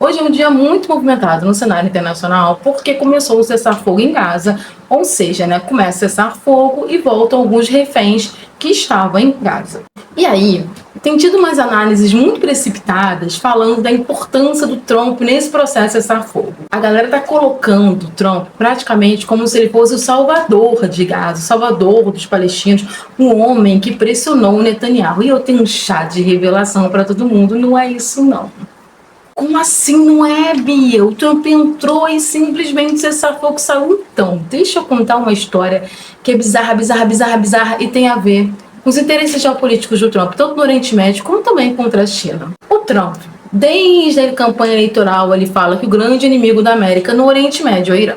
Hoje é um dia muito movimentado no cenário internacional porque começou o cessar-fogo em Gaza, ou seja, começa a cessar fogo e voltam alguns reféns que estavam em Gaza. E aí, tem tido umas análises muito precipitadas falando da importância do Trump nesse processo de cessar-fogo. A galera está colocando o Trump praticamente como se ele fosse o salvador de Gaza, o salvador dos palestinos, um homem que pressionou o Netanyahu. E eu tenho um chá de revelação para todo mundo, não é isso não. Como assim não é, Bia? O Trump entrou e simplesmente cessar-fogo saiu. Então, deixa eu contar uma história que é bizarra e tem a ver com os interesses geopolíticos do Trump, tanto no Oriente Médio como também contra a China. O Trump, desde a campanha eleitoral, ele fala que o grande inimigo da América no Oriente Médio é o Irã.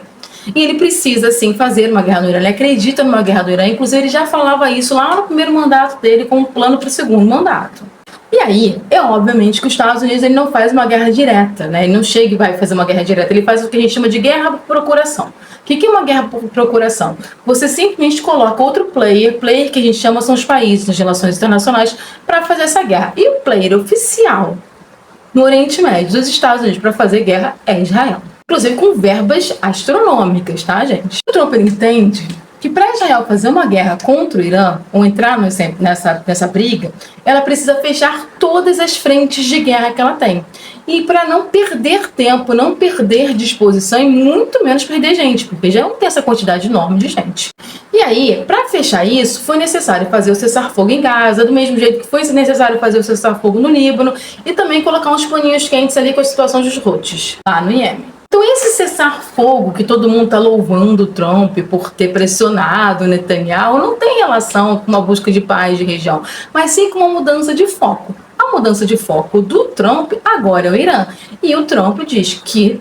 E ele precisa, sim, fazer uma guerra no Irã. Ele acredita numa guerra do Irã. Inclusive, ele já falava isso lá no primeiro mandato dele, com um plano para o segundo mandato. E aí, é obviamente que os Estados Unidos ele não faz uma guerra direta, né? Ele não chega e vai fazer uma guerra direta, ele faz o que a gente chama de guerra por procuração. O que é uma guerra por procuração? Você simplesmente coloca outro player que a gente chama são os países nas relações internacionais, para fazer essa guerra. E o player oficial no Oriente Médio dos Estados Unidos para fazer guerra é Israel. Inclusive com verbas astronômicas, tá, gente? O Trump entende que para Israel fazer uma guerra contra o Irã, ou entrar nessa briga, ela precisa fechar todas as frentes de guerra que ela tem. E para não perder tempo, não perder disposição e muito menos perder gente, porque já não tem essa quantidade enorme de gente. E aí, para fechar isso, foi necessário fazer o cessar-fogo em Gaza, do mesmo jeito que foi necessário fazer o cessar-fogo no Líbano, e também colocar uns paninhos quentes ali com a situação dos Houthis, lá no Iêmen. Então esse cessar-fogo que todo mundo está louvando o Trump por ter pressionado o Netanyahu não tem relação com uma busca de paz de região, mas sim com uma mudança de foco. A mudança de foco do Trump agora é o Irã. E o Trump diz que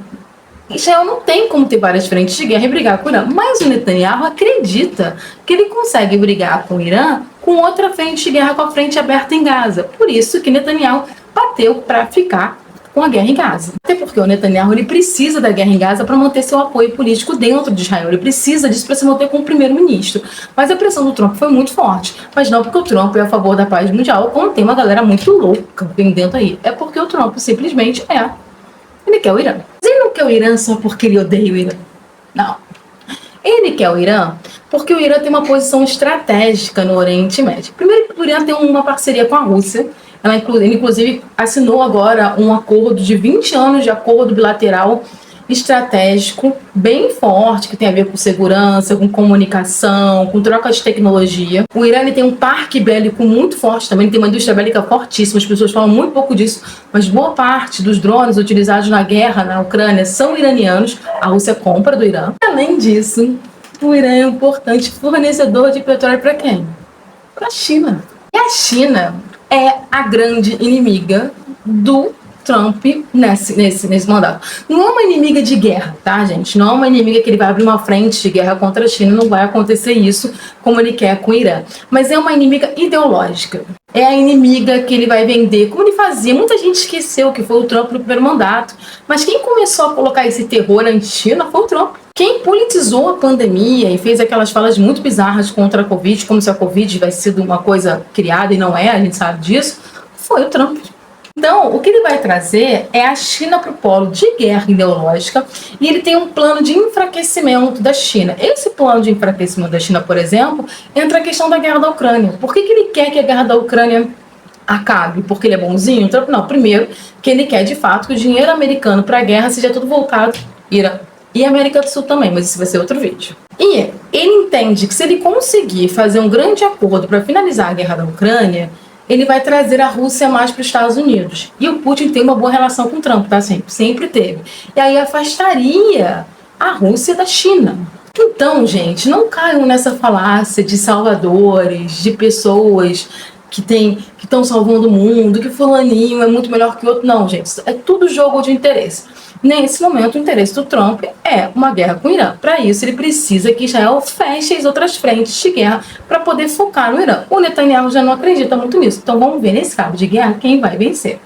Israel não tem como ter várias frentes de guerra e brigar com o Irã, mas o Netanyahu acredita que ele consegue brigar com o Irã com outra frente de guerra, com a frente aberta em Gaza. Por isso que Netanyahu bateu para ficar com a guerra em Gaza. Até porque o Netanyahu ele precisa da guerra em Gaza para manter seu apoio político dentro de Israel. Ele precisa disso para se manter como primeiro-ministro. Mas a pressão do Trump foi muito forte. Mas não porque o Trump é a favor da paz mundial, como tem uma galera muito louca vendendo aí. É porque o Trump simplesmente ele quer o Irã. Mas ele não quer o Irã só porque ele odeia o Irã. Não. Ele quer o Irã porque o Irã tem uma posição estratégica no Oriente Médio. Primeiro que o Irã tem uma parceria com a Rússia. Ele, inclusive, assinou agora um acordo de 20 anos de acordo bilateral estratégico bem forte, que tem a ver com segurança, com comunicação, com troca de tecnologia. O Irã tem um parque bélico muito forte também, tem uma indústria bélica fortíssima, as pessoas falam muito pouco disso, mas boa parte dos drones utilizados na guerra na Ucrânia são iranianos, a Rússia compra do Irã. Além disso, o Irã é um importante fornecedor de petróleo para quem? Para a China. E a China é a grande inimiga do Trump nesse mandato. Não é uma inimiga de guerra, tá, gente? Não é uma inimiga que ele vai abrir uma frente de guerra contra a China, não vai acontecer isso como ele quer com o Irã. Mas é uma inimiga ideológica. É a inimiga que ele vai vender, como ele fazia. Muita gente esqueceu que foi o Trump no primeiro mandato. Mas quem começou a colocar esse terror anti-China foi o Trump. Quem politizou a pandemia e fez aquelas falas muito bizarras contra a Covid, como se a Covid tivesse sido uma coisa criada e não é, a gente sabe disso, foi o Trump. Então, o que ele vai trazer é a China para o polo de guerra ideológica e ele tem um plano de enfraquecimento da China. Esse plano de enfraquecimento da China, por exemplo, entra a questão da guerra da Ucrânia. Por que ele quer que a guerra da Ucrânia acabe? Porque ele é bonzinho? Não, primeiro, que ele quer de fato que o dinheiro americano para a guerra seja tudo voltado Irã e América do Sul também, mas isso vai ser outro vídeo. E ele entende que se ele conseguir fazer um grande acordo para finalizar a guerra da Ucrânia, ele vai trazer a Rússia mais para os Estados Unidos. E o Putin tem uma boa relação com o Trump, tá? Sempre teve. E aí afastaria a Rússia da China. Então, gente, não caiam nessa falácia de salvadores, de pessoas que estão salvando o mundo, que fulaninho é muito melhor que o outro. Não, gente, é tudo jogo de interesse. Nesse momento, o interesse do Trump é uma guerra com o Irã. Para isso, ele precisa que Israel feche as outras frentes de guerra para poder focar no Irã. O Netanyahu já não acredita muito nisso. Então, vamos ver nesse cabo de guerra quem vai vencer.